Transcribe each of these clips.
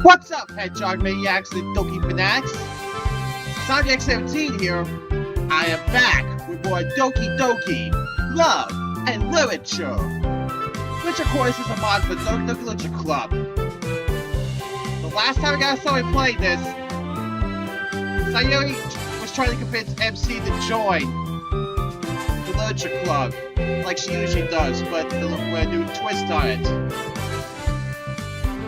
What's up, Hedgehog Maniacs and Doki Fanatics? Sonic X17 here. I am back with more Doki Doki, Love, and Literature. Which of course is a mod for Doki Doki Literature Club. The last time I got started playing this, Sayuri was trying to convince MC to join the Literature Club, like she usually does, but with a new twist on it.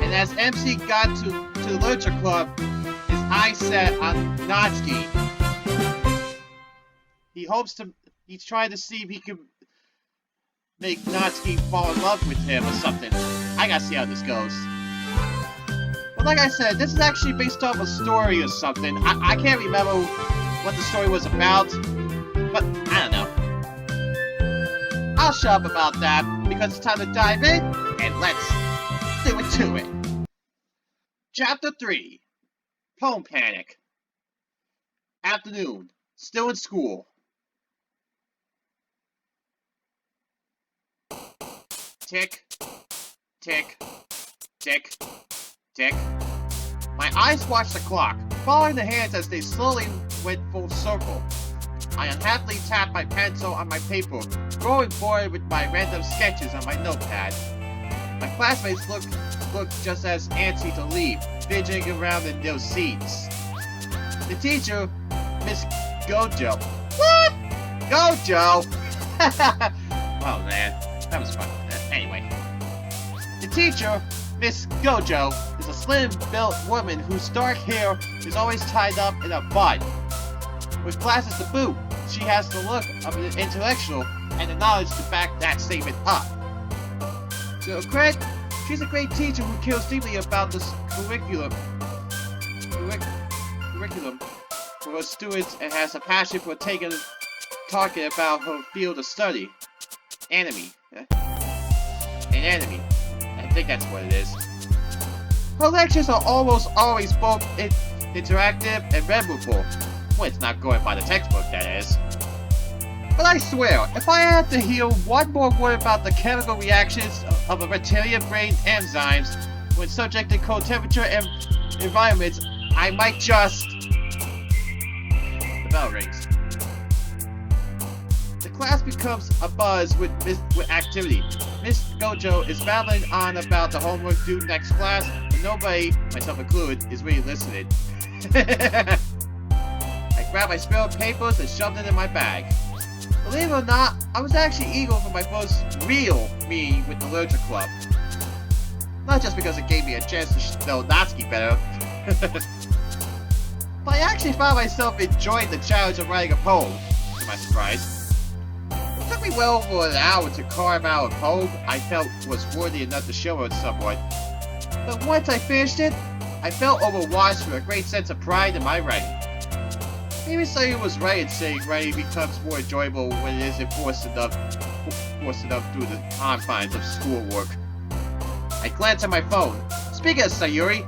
And as MC got to the Literature Club, his eyes set on Natsuki. He's trying to see if he can make Natsuki fall in love with him or something. I gotta see how this goes. But like I said, this is actually based off a story or something. I can't remember what the story was about, but I don't know. I'll shut up about that, because it's time to dive in, and let's do it to it. Chapter 3. Poem Panic. Afternoon. Still in school. Tick. Tick. Tick. Tick. My eyes watched the clock, following the hands as they slowly went full circle. I unhappily tapped my pencil on my paper, going forward with my random sketches on my notepad. My classmates looked just as antsy to leave, fidgeting around in their seats. The teacher, Miss Gojo. What? Gojo? Oh man, that was fun. Anyway. The teacher, Miss Gojo, is a slim-built woman whose dark hair is always tied up in a bun. With glasses to boot, she has the look of an intellectual and the knowledge to back that statement up. To her credit, she's a great teacher who cares deeply about this curriculum for her students and has a passion for talking about her field of study. Anime. Anatomy. I think that's what it is. Her lectures are almost always both interactive and memorable. When it's not going by the textbook, that is. But I swear, if I had to hear one more word about the chemical reactions of a reptilian brain enzymes when subjected to cold temperature environments, I might just... The bell rings. The class becomes abuzz with activity. Miss Gojo is babbling on about the homework due next class, but nobody, myself included, is really listening. I grabbed my spilled papers and shoved it in my bag. Believe it or not, I was actually eager for my first real meeting with the Literature Club. Not just because it gave me a chance to know Natsuki better, but I actually found myself enjoying the challenge of writing a poem, to my surprise. It took me well over an hour to carve out a poem I felt was worthy enough to show it someone. But once I finished it, I felt overwatched with a great sense of pride in my writing. Maybe Sayuri was right in saying writing becomes more enjoyable when it isn't forced enough through the confines of schoolwork. I glanced at my phone. Speaking of Sayuri,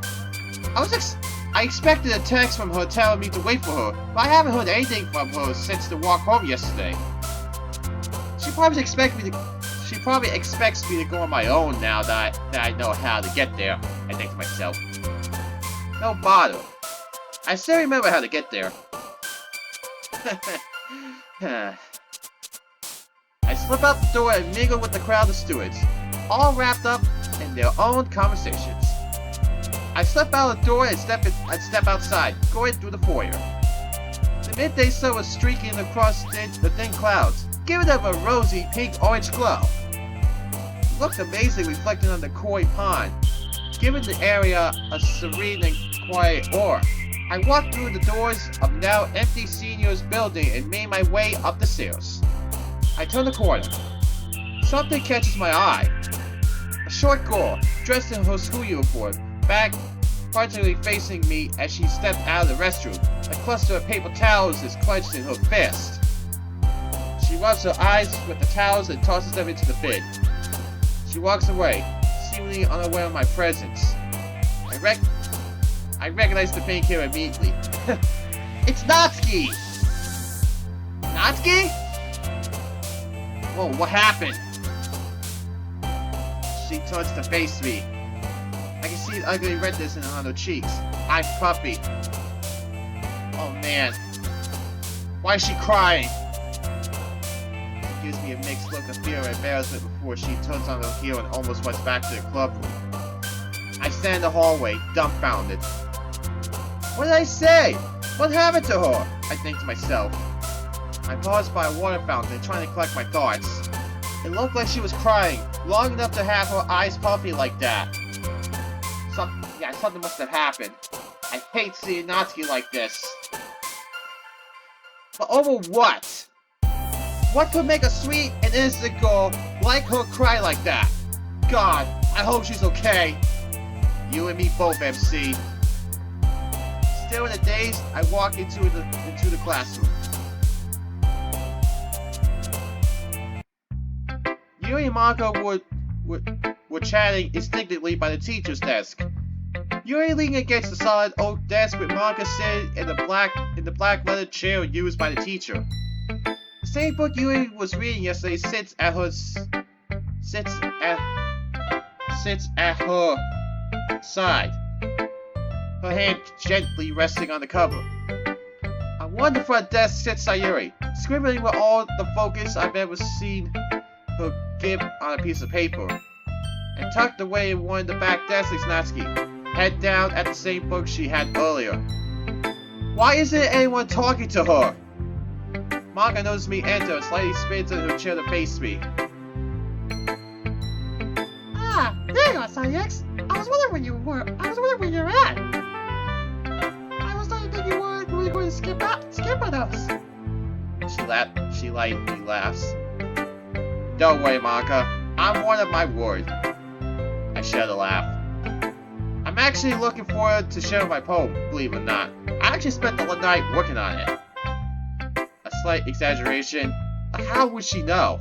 I expected a text from her telling me to wait for her, but I haven't heard anything from her since the walk home yesterday. She probably expects me to go on my own now that I know how to get there, I think to myself. No bother. I still remember how to get there. I slip out the door and mingle with the crowd of students, all wrapped up in their own conversations. I slip out the door and step outside, going through the foyer. The midday sun was streaking across the thin clouds, giving them a rosy pink-orange glow. It looked amazing reflecting on the koi pond, giving the area a serene and quiet aura. I walked through the doors of now empty seniors building and made my way up the stairs. I turned the corner. Something catches my eye. A short girl, dressed in her school uniform, back partially facing me as she stepped out of the restroom. A cluster of paper towels is clenched in her fist. She rubs her eyes with the towels and tosses them into the bin. She walks away, seemingly unaware of my presence. I recognize the painkiller immediately. It's Natsuki! Natsuki? Whoa, what happened? She turns to face me. I can see the ugly redness on her cheeks. I'm puppy. Oh man. Why is she crying? She gives me a mixed look of fear and embarrassment before she turns on her heel and almost runs back to the club room. I stand in the hallway, dumbfounded. What did I say? What happened to her? I think to myself. I paused by a water fountain, trying to collect my thoughts. It looked like she was crying, long enough to have her eyes puffy like that. Something must have happened. I hate seeing Natsuki like this. But over what? What could make a sweet and innocent girl like her cry like that? God, I hope she's okay. You and me both, MC. Still in a daze, I walk into the classroom. Yuri and Monica were chatting instinctively by the teacher's desk. Yuri leaning against the solid oak desk with Monica sitting in the black leather chair used by the teacher. The same book Yuri was reading yesterday sits at her side, her hand gently resting on the cover. On one of the front desks sits Sayuri, scribbling with all the focus I've ever seen her give on a piece of paper. And tucked away in one of the back desks is Natsuki, head down at the same book she had earlier. Why isn't anyone talking to her? Monica noticed me enter and slightly spins in her chair to face me. Ah, there you are, Sayuri. I was wondering where you were. I was wondering where you're at. I was starting to think you were going to skip on us. She lightly laughs. Don't worry, Monica. I'm one of my word. I shed a laugh. I'm actually looking forward to sharing my poem, believe it or not. I actually spent the night working on it. A slight exaggeration. How would she know?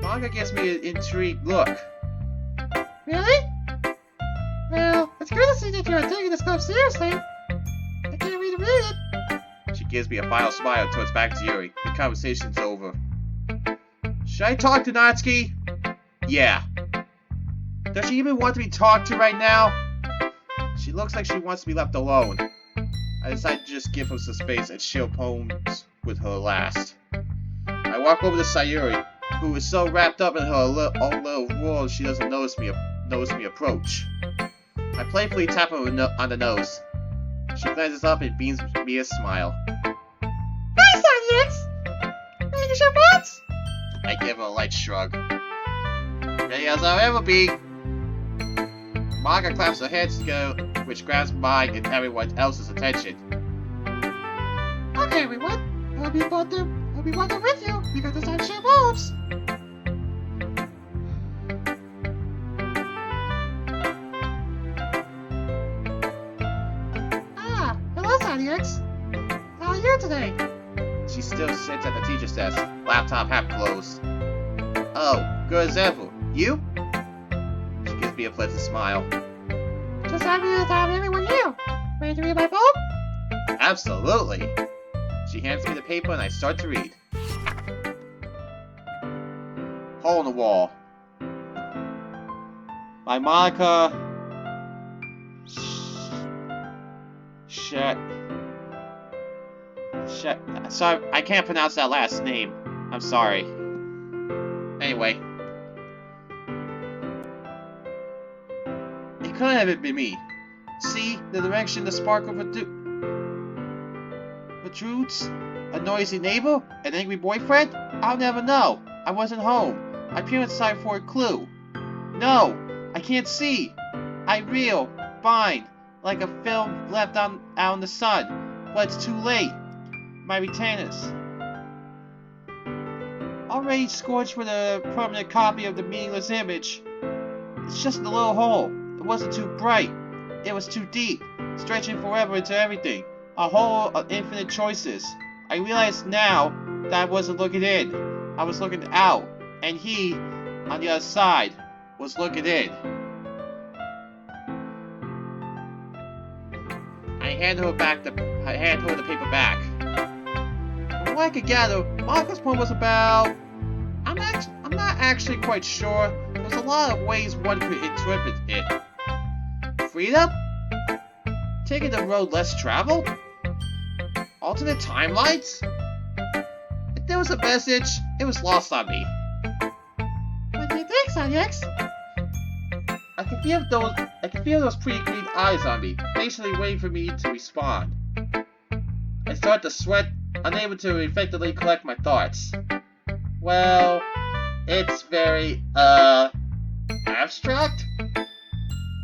Monica gives me an intrigued look. Really? Well, it's good to see that you're taking this stuff seriously. I can't read it. She gives me a final smile towards back to Yuri. The conversation's over. Should I talk to Natsuki? Yeah. Does she even want to be talked to right now? She looks like she wants to be left alone. I decide to just give her some space and share poems with her last. I walk over to Sayuri, who is so wrapped up in her own little world she doesn't notice me approach. I playfully tap her on the nose. She glances up and beams me a smile. Hi, Sayuri! Ready to share poems? I give her a light shrug. Ready as I'll ever be. Monica claps her hands together, which grabs mine and everyone else's attention. Okay, everyone. I'll be one there with you because it's time to share poems. Ah, hello, Sayuri. How are you today? She still sits at the teacher's desk, laptop half closed. Oh, good as ever. You? She gives me a pleasant smile. Just happy to have everyone here. Ready to read my poem? Absolutely. She hands me the paper and I start to read. Hole in the Wall. By Monica... Sorry, I can't pronounce that last name. I'm sorry. Anyway. It couldn't have been me. See the direction the sparkle protrudes? A noisy neighbor? An angry boyfriend? I'll never know. I wasn't home. I peer inside for a clue. No, I can't see. I reel, fine, like a film left out in the sun, but it's too late. My retainers. Already scorched with a permanent copy of the meaningless image. It's just a little hole. It wasn't too bright. It was too deep, stretching forever into everything. A hole of infinite choices. I realize now that I wasn't looking in. I was looking out, and he, on the other side, was looking in. I hand her the paper back. From what I could gather, Monica's poem was about... I'm not actually quite sure. There's a lot of ways one could interpret it. freedom? Taking the road less traveled? Alternate timelines? If there was a message, it was lost on me. What do you think, Son X? I can feel those pretty green eyes on me, patiently waiting for me to respond. I start to sweat, unable to effectively collect my thoughts. Well, it's very, abstract?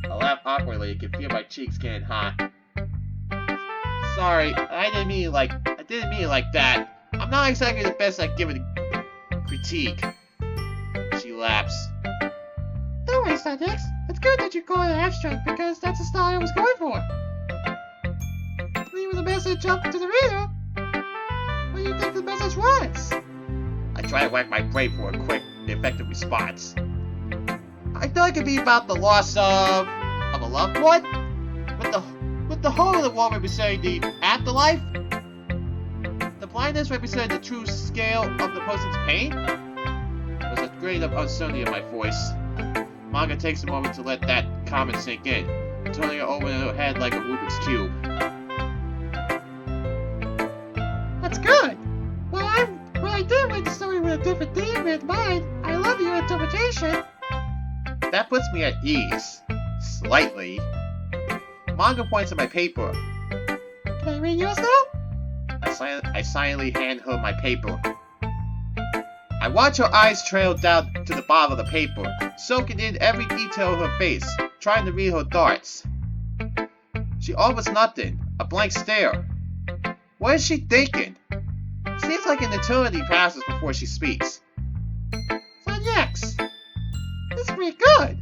I laugh awkwardly and can feel my cheeks getting hot. Sorry, I didn't mean it like that. I'm not exactly the best at giving critique. She laughs. Don't worry, Son X. It's good that you call it abstract because that's the style I was going for. Leaving the message up to the reader. What do you think the message was? I try to whack my brain for a quick, effective response. I thought it could be about the loss of a loved one? With the hole in the wall representing the afterlife? The blindness representing the true scale of the person's pain? There's a grain of uncertainty in my voice. Manga takes a moment to let that comment sink in, turning it over in her head like a Rubik's Cube. That's good. Well, I did read the story with a different theme in mind. I love your interpretation. That puts me at ease. Slightly. Manga points at my paper. Can I read yours now? I silently hand her my paper. I watch her eyes trail down to the bottom of the paper, soaking in every detail of her face, trying to read her thoughts. She offers nothing, a blank stare. What is she thinking? Seems like an eternity passes before she speaks. Son X, this is pretty good.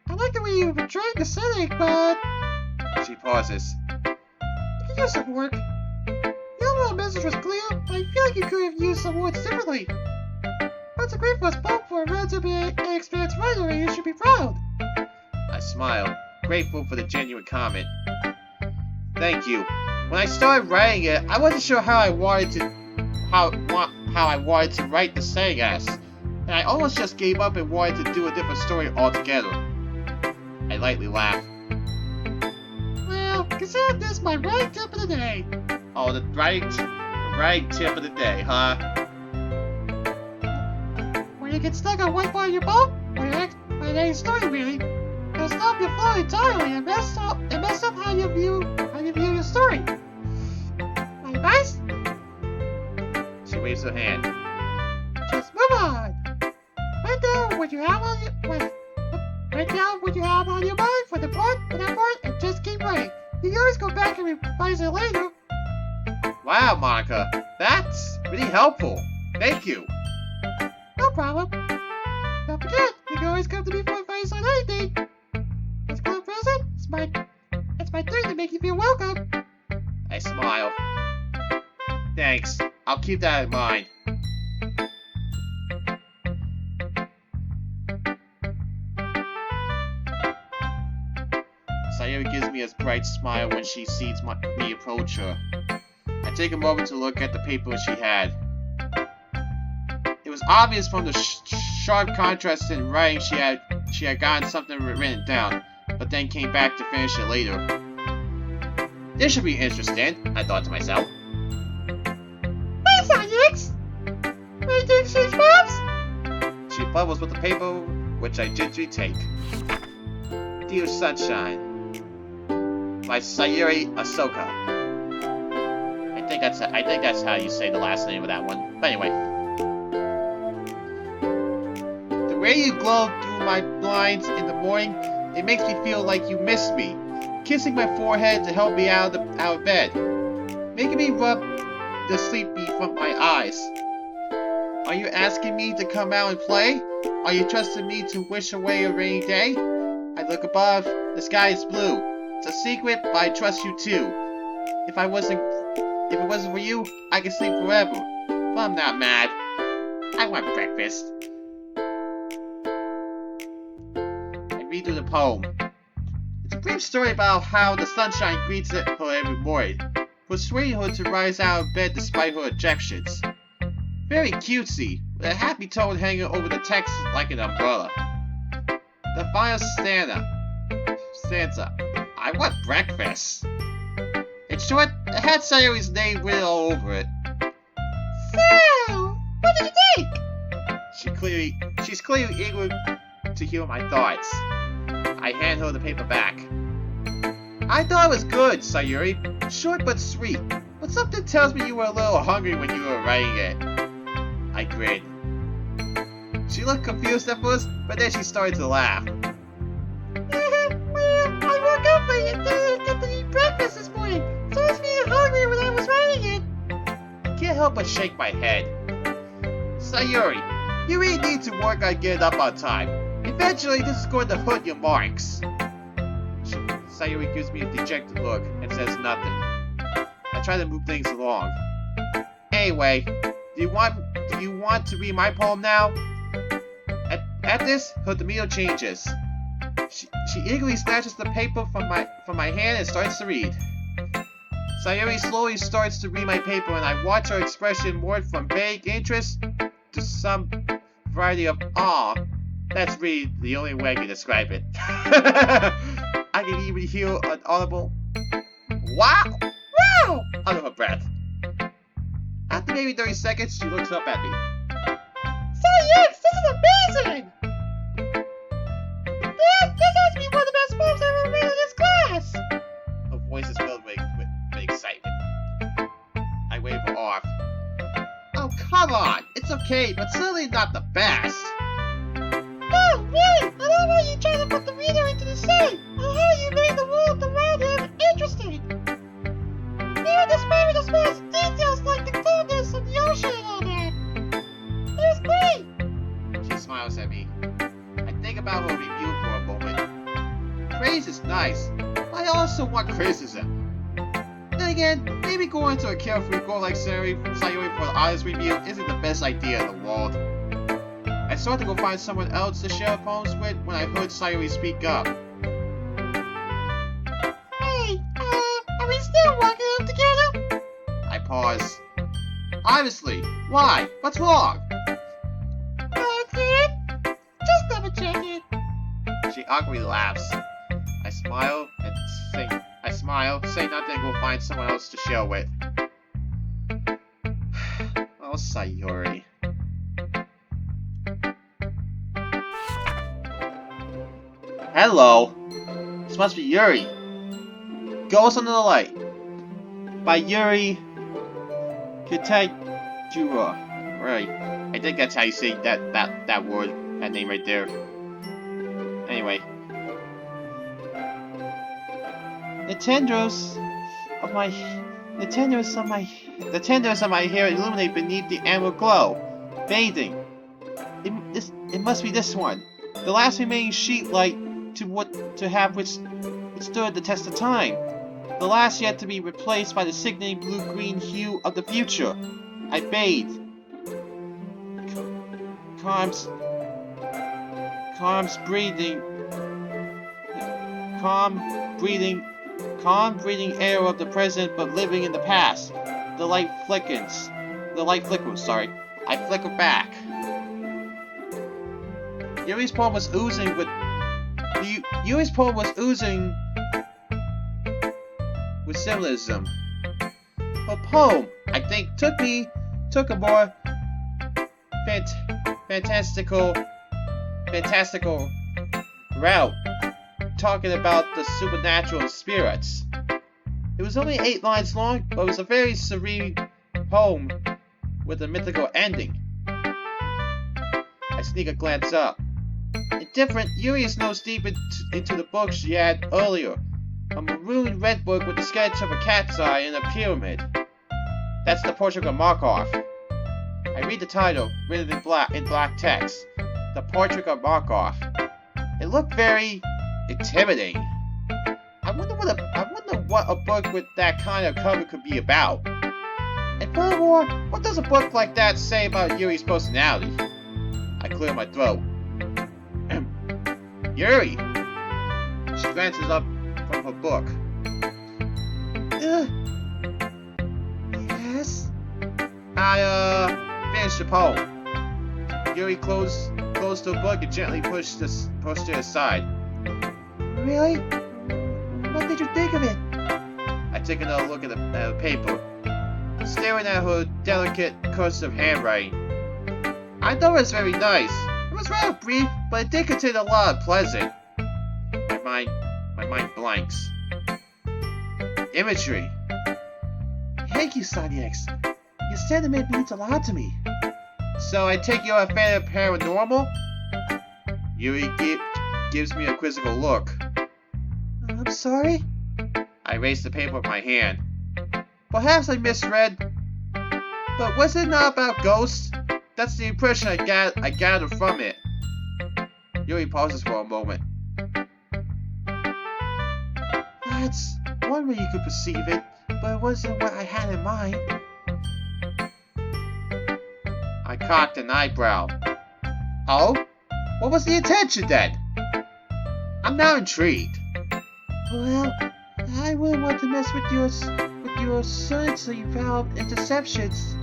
I like the way you portrayed the setting, but She pauses. you could use some work. The overall message was clear, but I feel like you could have used some words differently. That's a great first bump for a relatively inexperienced writer, and you should be proud. I smile, grateful for the genuine comment. Thank you. When I started writing it, I wasn't sure how I wanted to write the saying as, and I almost just gave up and wanted to do a different story altogether. I lightly laugh. Well, consider this my writing tip of the day. Oh, the writing tip of the day, huh? When you get stuck on one part of your book, or any story really, it'll stop your flow entirely and mess up how you view your story. My advice? She waves her hand. Just move on. Write down what you have on your mind for that part, and just keep writing. You can always go back and revise it later. Wow, Monica, that's really helpful. Thank you. No problem. Don't forget, you can always come to me for advice on anything. It's a present. It's my turn to make you feel welcome. I smile. Thanks. I'll keep that in mind. Sayuri gives me a bright smile when she sees me approach her. I take a moment to look at the paper she had. It was obvious from the sharp contrast in writing she had gotten something written down, but then came back to finish it later. This should be interesting, I thought to myself. Hey, Son X! Ready to exchange pops? She bubbles with the paper, which I gingerly take. Dear Sunshine, by Sayuri Ahsoka. I think that's how you say the last name of that one. But anyway. The way you glow through my blinds in the morning, it makes me feel like you miss me. Kissing my forehead to help me out of bed. Making me rub the sleep from my eyes. Are you asking me to come out and play? Are you trusting me to wish away a rainy day? I look above, the sky is blue. It's a secret, but I trust you too. If it wasn't for you, I could sleep forever. But I'm not mad. I want breakfast. I read through the poem. It's a brief story about how the sunshine greets her every morning, persuading her to rise out of bed despite her objections. Very cutesy, with a happy tone hanging over the text like an umbrella. The final stanza. I want breakfast. In short, it had Sayori's name written all over it. So, what did you think? She's clearly eager to hear my thoughts. I hand her the paper back. I thought it was good, Sayori. Short but sweet. But something tells me you were a little hungry when you were writing it. I grinned. She looked confused at first, but then she started to laugh. Well, I woke up late and didn't get to eat breakfast this morning, so I was feeling hungry when I was writing it. I can't help but shake my head. Sayori, you really need to work on getting up on time. Eventually, this is going to hurt your marks. Sayori gives me a dejected look and says nothing. I try to move things along. Anyway, do you want to read my poem now? At this, her demeanor changes. She eagerly snatches the paper from my hand and starts to read. Sayori slowly starts to read my paper, and I watch her expression morph from vague interest to some variety of awe. That's really the only way I can describe it. I can even hear an audible "wow, wow" under her breath. After maybe 30 seconds, she looks up at me. Yes, this is amazing! This has to be one of the best poems I've ever read in this class! Her voice is filled with excitement. I wave her off. Oh, come on! It's okay, but certainly not the best. No, really! I love how you try to put the reader into the scene, and how you made the world around him interesting. Even despite the smallest details like the clearness of the ocean and all that. It was great! She smiles at me. I think about her review for a moment. Praise is nice, but I also want criticism. Then again, maybe going to a carefree girl like Sayori for an honest review isn't the best idea in the world. I started to go find someone else to share poems with when I heard Sayori speak up. Hey, are we still working on together? I pause. Obviously. Why? What's wrong? Nothing. Just double checking. She awkwardly laughs. I smile, say nothing, and go find someone else to share with. Oh, Sayori. Hello. This must be Yuri. Ghost Under the Light. By Yuri Kitajura. Right. I think that's how you say that word, that name right there. Anyway. The tendrils of my hair illuminate beneath the emerald glow. Bathing. It must be this one. The last remaining sheet light to have which stood the test of time. The last yet to be replaced by the sickening blue-green hue of the future. I bathed. Calm breathing air of the present, but living in the past. The light flickers. I flicker back. Yuri's poem was oozing with symbolism. Her poem, I think, took a more fantastical route, talking about the supernatural and spirits. It was only 8 lines long, but it was a very serene poem with a mythical ending. I sneak a glance up. Indifferent, Yuri is nose deep into the book she had earlier. A maroon red book with a sketch of a cat's eye and a pyramid. That's the portrait of Markov. I read the title, written in black text. The Portrait of Markov. It looked very intimidating. I wonder what a book with that kind of cover could be about. And furthermore, what does a book like that say about Yuri's personality? I clear my throat. Yuri! She glances up from her book. Yes? I finished the poem. Yuri closed her book and gently pushed it aside. Really? What What did you think of it? I take another look at the paper, staring at her delicate cursive handwriting. I thought it was very nice. It was rather brief, but it did contain a lot of pleasant. My mind blanks. Imagery. Thank you, Sonny X. Your sentiment means a lot to me. So I take you're a fan of paranormal? Yuri gives me a quizzical look. I'm sorry? I raise the paper with my hand. Perhaps I misread, but was it not about ghosts? That's the impression I gather from it. Yuri pauses for a moment. That's one way you could perceive it, but it wasn't what I had in mind. I cocked an eyebrow. Oh? What was the intention then? I'm now intrigued. Well, I wouldn't want to mess with your absurdly valid interpretations,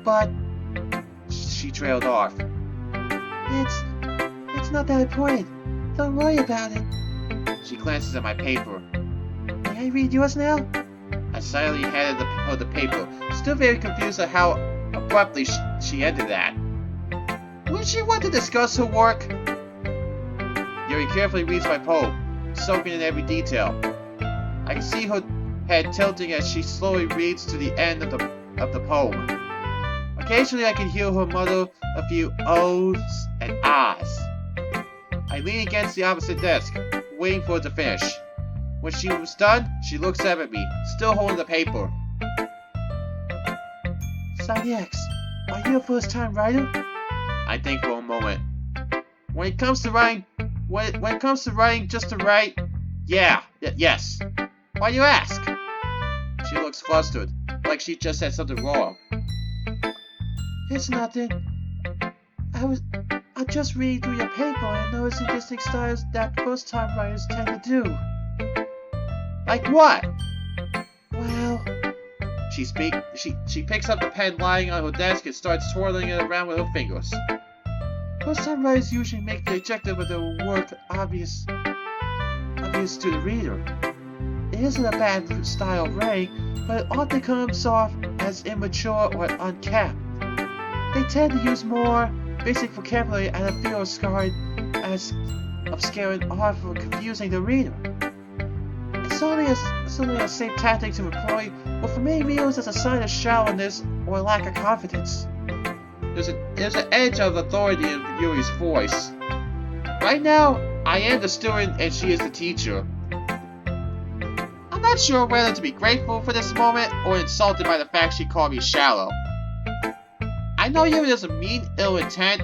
but she trailed off. It's not that important. Don't worry about it. She glances at my paper. May I read yours now? I silently handed her the paper, still very confused at how abruptly she ended that. Wouldn't she want to discuss her work? Yuri carefully reads my poem, soaking in every detail. I can see her head tilting as she slowly reads to the end of the poem. Occasionally I can hear her mutter a few ohs and ahs. I lean against the opposite desk, waiting for her to finish. When she was done, she looks up at me, still holding the paper. Sonny X, are you a first-time writer? I think for a moment. When it comes to writing just to write, yes. Why do you ask? She looks flustered, like she just said something wrong. It's nothing. I just reading through your paper and noticing distinct styles that first-time writers tend to do. Like what? Well, she picks up the pen lying on her desk and starts twirling it around with her fingers. First-time writers usually make the objective of their work obvious to the reader. It isn't a bad style of writing, but it often comes off as immature or unkept. They tend to use more basic vocabulary and a feel as obscuring art for confusing the reader. It's certainly a safe tactic to employ, but for many readers it's a sign of shallowness or lack of confidence. There's an edge of authority in Yuri's voice. Right now, I am the student and she is the teacher. I'm not sure whether to be grateful for this moment or insulted by the fact she called me shallow. I know Yuri doesn't mean ill intent,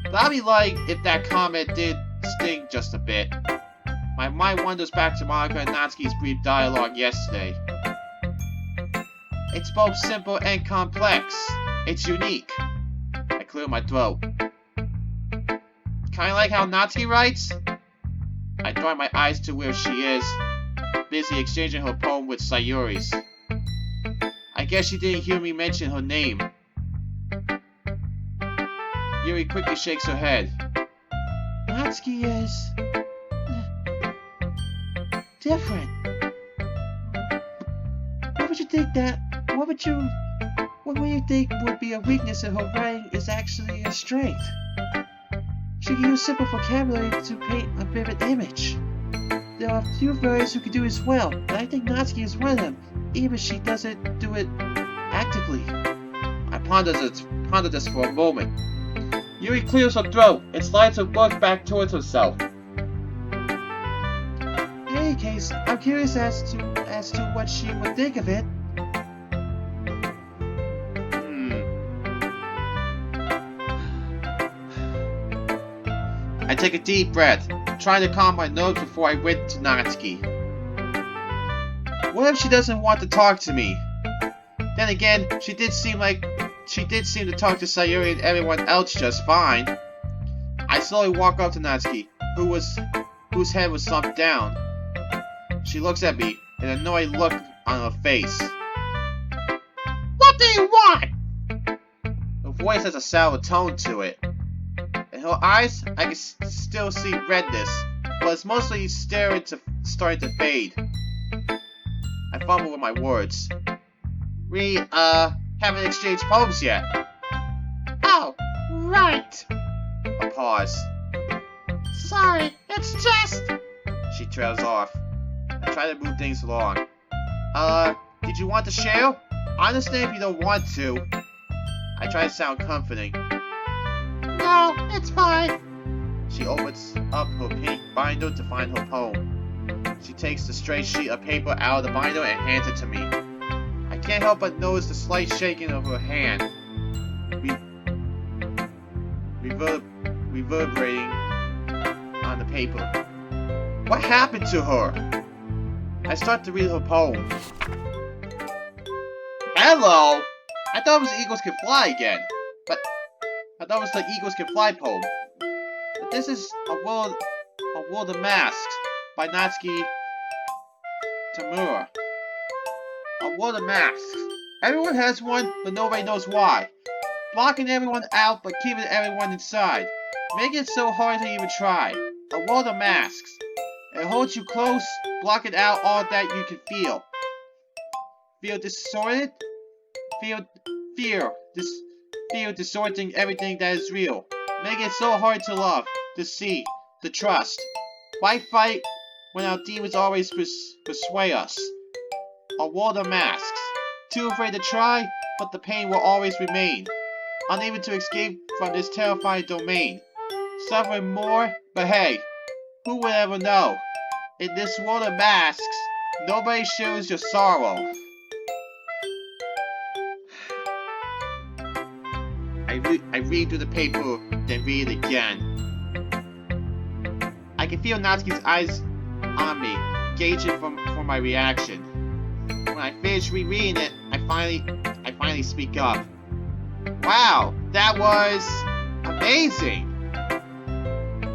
but I'd be lying if that comment did sting just a bit. My mind wanders back to Monica and Natsuki's brief dialogue yesterday. It's both simple and complex. It's unique. I clear my throat. Kinda like how Natsuki writes? I draw my eyes to where she is, busy exchanging her poem with Sayuri's. I guess she didn't hear me mention her name. Yuri quickly shakes her head. Natsuki is different. What would you think would be a weakness in her writing is actually a strength? She can use simple vocabulary to paint a vivid image. There are a few writers who can do as well, but I think Natsuki is one of them, even if she doesn't do it actively. I ponder this for a moment. Yuri clears her throat and slides her book back towards herself. In any case, I'm curious as to what she would think of it. I take a deep breath, trying to calm my nerves before I went to Natsuki. What if she doesn't want to talk to me? Then again, she did seem to talk to Sayuri and everyone else just fine. I slowly walk up to Natsuki, whose head was slumped down. She looks at me, an annoyed look on her face. What do you want? Her voice has a sour tone to it. In her eyes, I can still see redness, but it's mostly staring starting to fade. I fumble with my words. We, haven't exchanged poems yet. Oh, right. A pause. Sorry, it's just... She trails off. I try to move things along. Did you want to share? I understand if you don't want to. I try to sound comforting. No, it's fine. She opens up her pink binder to find her poem. She takes the straight sheet of paper out of the binder and hands it to me. I can't help but notice the slight shaking of her hand, reverberating on the paper. What happened to her? I start to read her poem. Hello! I thought it was Eagles Can Fly again. But I thought it was the Eagles Can Fly poem. But this is a world of masks by Natsuki Tamura. A world of masks. Everyone has one, but nobody knows why. Blocking everyone out, but keeping everyone inside. Making it so hard to even try. A world of masks. It holds you close, blocking out all that you can feel. Feel distorted? Fear distorting everything that is real. Making it so hard to love, to see, to trust. Why fight when our demons always persuade us? A world of masks. Too afraid to try, but the pain will always remain. Unable to escape from this terrifying domain. Suffering more, but hey, who would ever know? In this world of masks, nobody shows your sorrow. I read through the paper, then read it again. I can feel Natsuki's eyes on me, gauging for my reaction. When I finish rereading it, I finally speak up. Wow, that was amazing!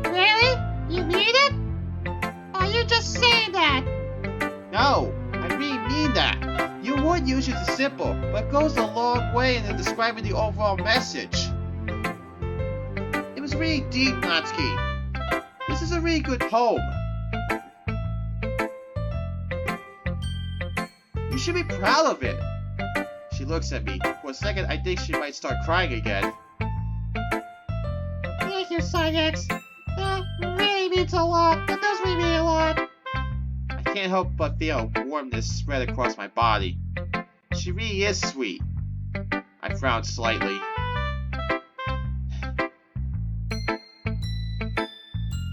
Really? You mean it? Or you just saying that? No, I really mean that. Your word usage is simple, but goes a long way in describing the overall message. It was really deep, Natsuki. This is a really good poem. You should be proud of it. She looks at me. For a second, I think she might start crying again. Thank you, Cynex. That really means a lot. That does really mean a lot. I can't help but feel warmness spread across my body. She really is sweet. I frowned slightly.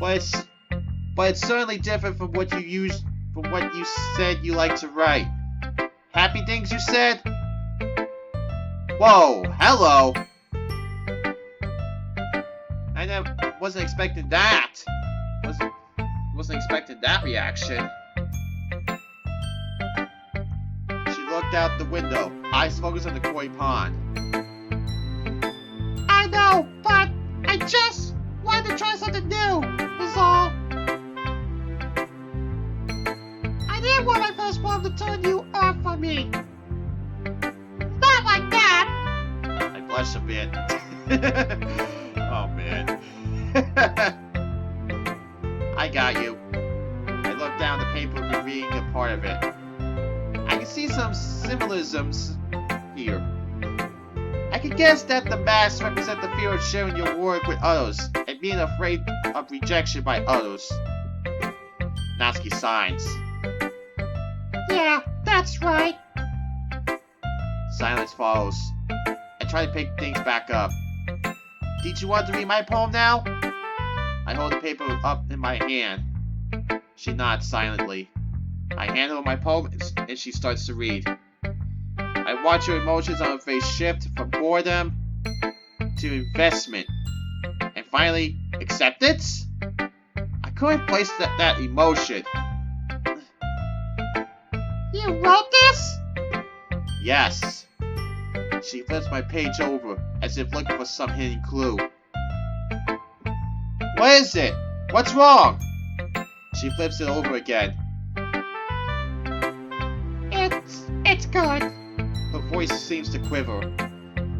But it's certainly different from what you said you like to write. Happy things you said? Whoa, hello! I wasn't expecting that. Wasn't expecting that reaction. She looked out the window, eyes focused on the koi pond. I know, but I just wanted to try something new, is all. I didn't want my first poem to turn you off on me. Not like that! I blushed a bit. Oh man. I got you. I looked down the paper, rereading a part of it. I can see some symbolisms here. I can guess that the masks represent the fear of sharing your work with others and being afraid of rejection by others. Natsuki signs. Yeah, that's right. Silence follows. I try to pick things back up. Did you want to read my poem now? I hold the paper up in my hand. She nods silently. I hand her my poem and she starts to read. I watch her emotions on her face shift from boredom to investment. And finally, acceptance? I couldn't place that emotion. You wrote this? Yes. She flips my page over, as if looking for some hidden clue. What is it? What's wrong? She flips it over again. It's good. Her voice seems to quiver.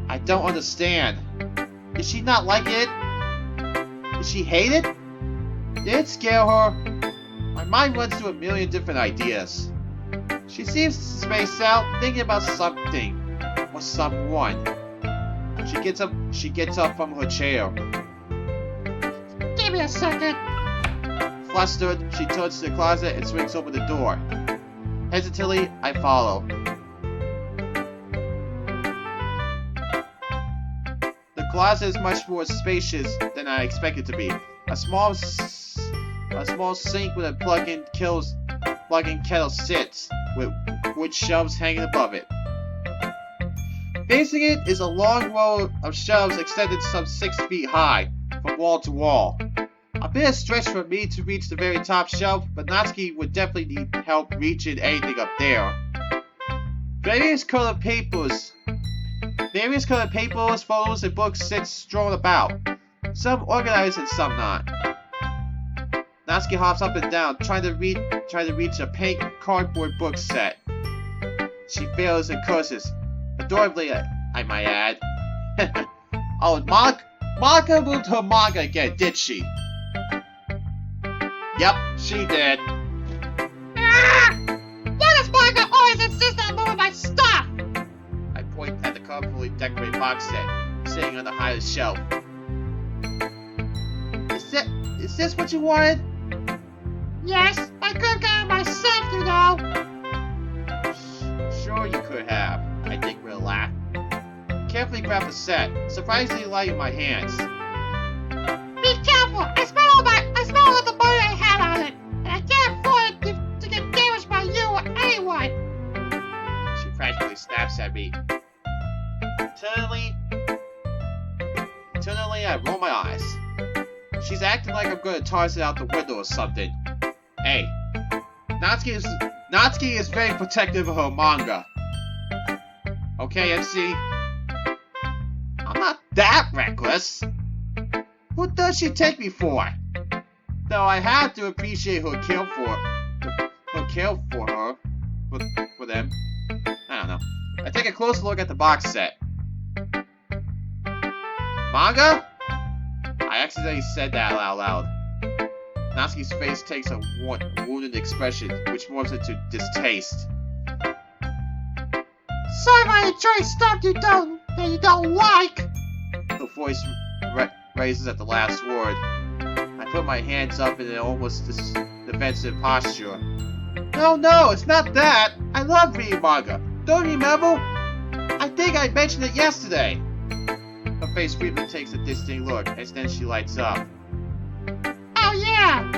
I don't understand. Did she not like it? Did she hate it? Did it scare her? My mind runs through a million different ideas. She seems spaced out, thinking about something or someone. She gets up from her chair. Give me a second. Flustered, she turns to the closet and swings open the door. Hesitantly, I follow. The closet is much more spacious than I expected to be. A small sink with a plug-in kettle sits, with wood shelves hanging above it. Facing it is a long row of shelves extended some 6 feet high, from wall to wall. A bit of stretch for me to reach the very top shelf, but Natsuki would definitely need help reaching anything up there. Various colored papers, photos, and books sit strewn about. Some organized and some not. Natsuki hops up and down, trying to reach a pink cardboard book set. She fails and curses. Adorably, I might add. Oh, Monica moved her manga again, did she? Yep, she did. Ah! Why does Monica always insist on moving my stuff? I point at the colorfully decorated box set, sitting on the highest shelf. Is this what you wanted? Yes, I could have got it myself, you know. Sure you could have, I think with a laugh. Carefully grab the set, surprisingly light in my hands. Be careful! I spent all the money I had on it, and I can't afford it to get damaged by you or anyone. She practically snaps at me. Internally, I roll my eyes. She's acting like I'm gonna toss it out the window or something. Hey, Natsuki is very protective of her manga. Okay, MC? I'm not that reckless. Who does she take me for? Though I have to appreciate her care for them. I don't know. I take a closer look at the box set. Manga? I accidentally said that out loud. Natsuki's face takes a wounded expression, which morphs into distaste. Sorry if I enjoy stuff you don't like. Her voice raises at the last word. I put my hands up in an almost defensive posture. No, it's not that. I love reading manga. Don't you remember? I think I mentioned it yesterday. Her face briefly takes a distinct look, and then she lights up. Oh yeah!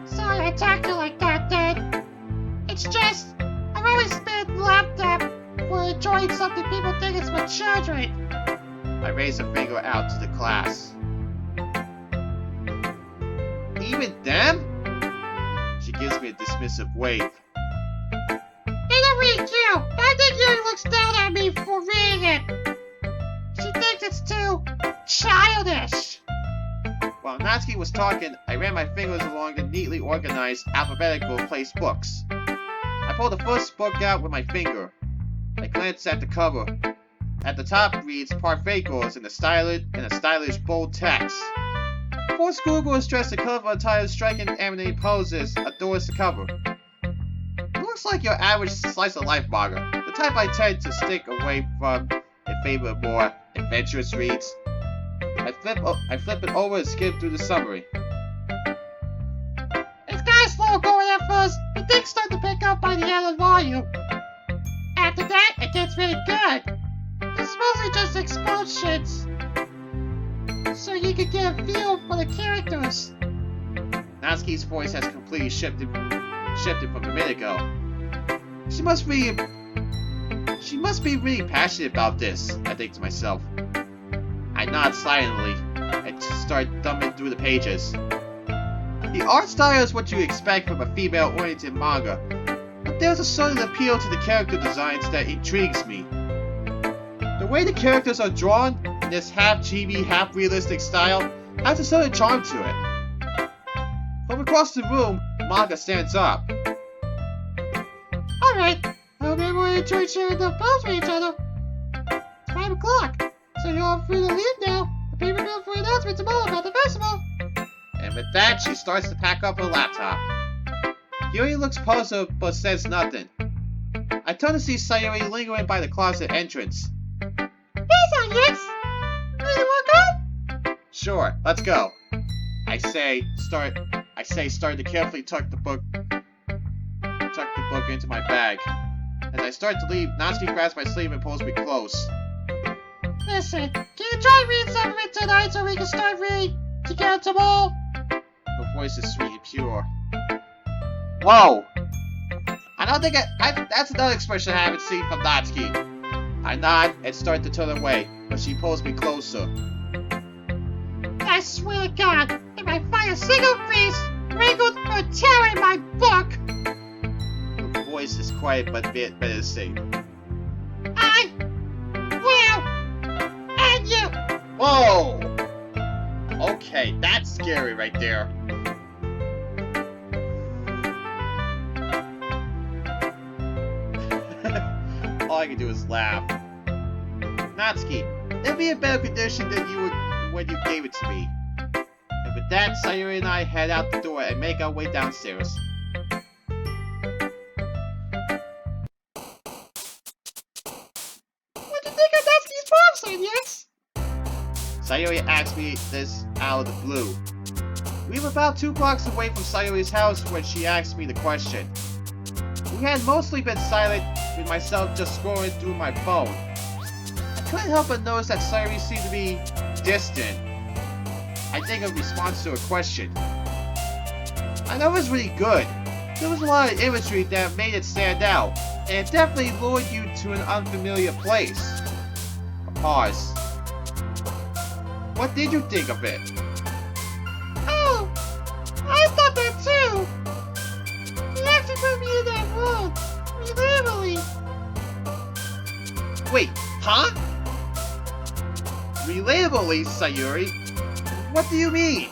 Sorry I talked to you like that, Dad. It's just, I've always been laughed at for enjoying something people think is for children. I raise a finger out to the class. Even them? She gives me a dismissive wave. They don't read you, but I think Yuri looks down at me for reading it. She thinks it's too childish. While Natsuki was talking, I ran my fingers along the neatly organized, alphabetical placed books. I pulled the first book out with my finger. I glanced at the cover. At the top reads Parfait Girls in a stylish bold text. Four schoolgirls dressed in colorful attire striking anime poses adorns the cover. It looks like your average slice of life manga, the type I tend to stick away from in favor of more adventurous reads. I flip it over and skim through the summary. It's kinda slow going at first, but things start to pick up by the end of the volume. After that, it gets really good. It's mostly just explosions, so you can get a feel for the characters. Natsuki's voice has completely shifted from a minute ago. She must be really passionate about this, I think to myself. I nod silently and start thumbing through the pages. The art style is what you expect from a female-oriented manga, but there's a certain appeal to the character designs that intrigues me. The way the characters are drawn in this half-chibi, half-realistic style has a certain charm to it. From across the room, Manga stands up. Alright, I hope everyone enjoyed sharing the posts with each other. It's 5 o'clock, so you're all free to leave now. The paper bill for announcement tomorrow about the festival. And With that, she starts to pack up her laptop. Yuri looks puzzled but says nothing. I turn to see Sayuri lingering by the closet entrance. Hey, Alex! You wanna go? Sure, let's go. I say, starting to carefully tuck the book into my bag. As I start to leave, Natsuki grabs my sleeve and pulls me close. Listen, can you try reading some of it tonight so we can start reading together tomorrow? Her voice is sweet and pure. Whoa! I don't think that's another expression I haven't seen from Natsuki. I nod and start to turn away, but she pulls me closer. I swear to God, if I find a single piece wrinkled or tear in my book, Her voice is quiet but better to say. I will end you! Whoa! Okay, that's scary right there. All I can do is laugh. Natsuki, it'd be a better condition than you would when you gave it to me. And with that, Sayuri and I head out the door and make our way downstairs. What do you think of Natsuki's mom said, yes? Sayuri asked me this out of the blue. We were about 2 blocks away from Sayuri's house when she asked me the question. We had mostly been silent, with myself just scrolling through my phone. I couldn't help but notice that Sayuri seemed to be distant. I think in response to a question. I know it was really good. There was a lot of imagery that made it stand out, and it definitely lured you to an unfamiliar place. A pause. What did you think of it? Oh, I thought that too. He actually put me in that room, literally. Wait, huh? Relatably, Sayuri? What do you mean?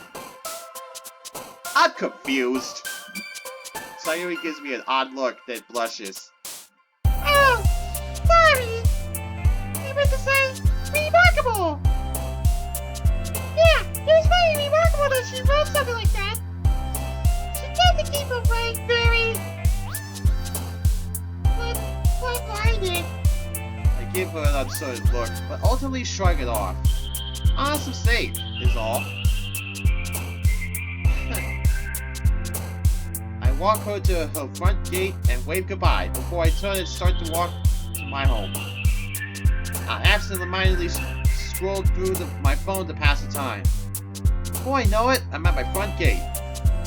I'm confused. Sayuri gives me an odd look, then blushes. Oh, sorry. You meant to say remarkable. Yeah, it was very remarkable that she wrote something like that. She tends to keep her brain very one-minded. I give her an uncertain look, but ultimately shrug it off. Honest mistake, is all. I walk her to her front gate and wave goodbye before I turn and start to walk to my home. I absentmindedly scroll through my phone to pass the time. Before I know it, I'm at my front gate.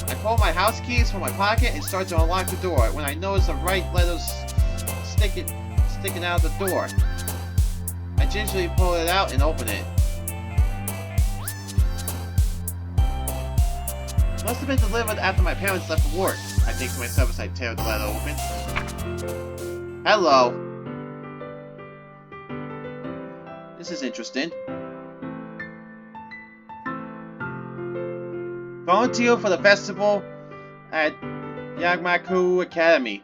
I pull my house keys from my pocket and start to unlock the door when I notice the right letters sticking out of the door. I gingerly pull it out and open it. Must have been delivered after my parents left for work, I think to myself as I tear the letter open. Hello. This is interesting. Volunteer for the festival at Yagmaku Academy.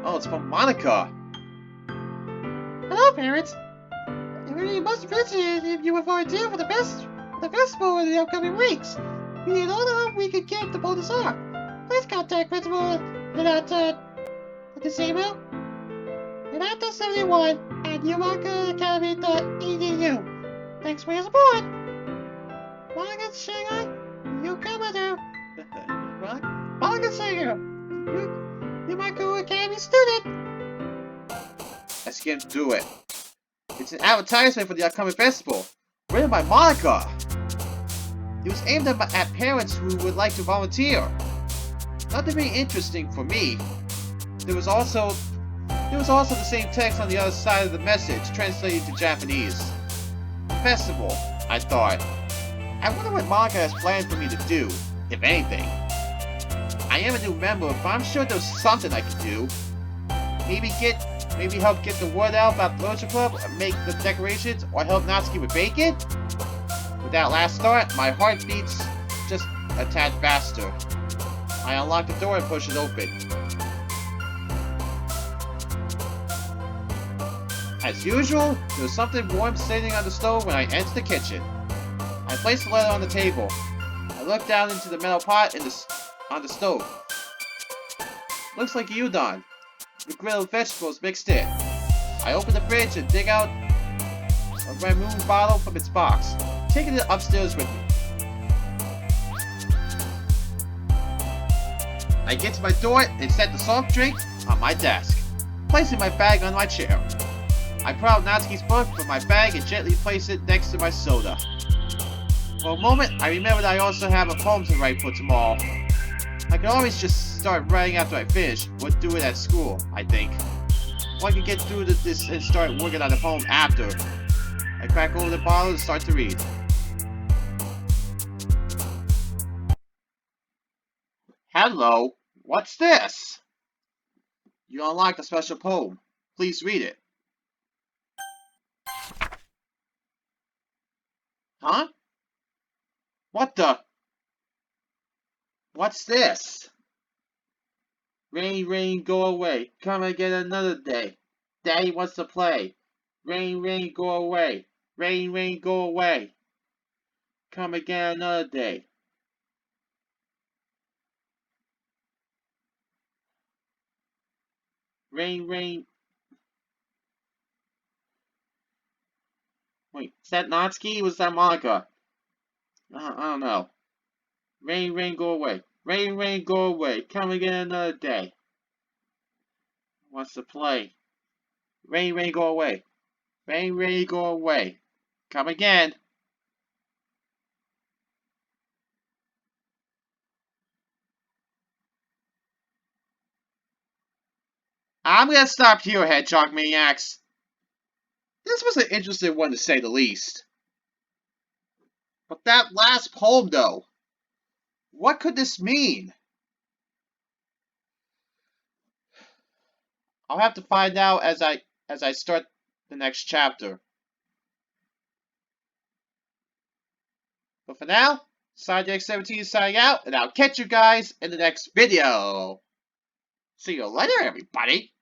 Oh, it's from Monica. Hello, parents. I really must appreciate if you would volunteer for the festival in the upcoming weeks. We need all the help we could get to pull this off. Please contact Principal at this email. Renata 71 at yumakaacademy.edu. Thanks for your support. Monica Shinger, Yukamadu. Monica Shinger, Yumaku Academy student. I skimmed through it. It's an advertisement for the upcoming festival, written by Monica. It was aimed at parents who would like to volunteer. Nothing very interesting for me. There was also the same text on the other side of the message, translated to Japanese. Festival, I thought. I wonder what Monica has planned for me to do, if anything. I am a new member, but I'm sure there's something I can do. Maybe help get the word out about the Literature Club, or make the decorations, or help Natsuki with bacon? With that last thought, my heart beats just a tad faster. I unlock the door and push it open. As usual, there was something warm sitting on the stove when I entered the kitchen. I placed the letter on the table. I looked down into the metal pot on the stove. Looks like udon. The grilled vegetables mixed in. I opened the fridge and dig out a Ramoon bottle from its box, taking it upstairs with me. I get to my door and set the soft drink on my desk, placing my bag on my chair. I pull out Natsuki's book from my bag and gently place it next to my soda. For a moment, I remembered I also have a poem to write for tomorrow. I could always just start writing after I finish, or do it at school, I think. Or I could get through this and start working on the poem after. I crack open the bottle and start to read. Hello, what's this? You unlocked a special poem. Please read it. Huh? What the? What's this? Rain, rain, go away. Come again another day. Daddy wants to play. Rain, rain, go away. Rain, rain, go away. Come again another day. Rain, rain. Wait, is that Natsuki? Was that Monica? I don't know. Rain, rain, go away. Rain, rain, go away. Come again another day. Wants to play. Rain, rain, go away. Rain, rain, go away. Come again. I'm gonna stop here, Hedgehog Maniacs. This was an interesting one to say the least. But that last poem, though. What could this mean? I'll have to find out as I start the next chapter. But for now, SideX17 signing out, and I'll catch you guys in the next video. See you later, everybody.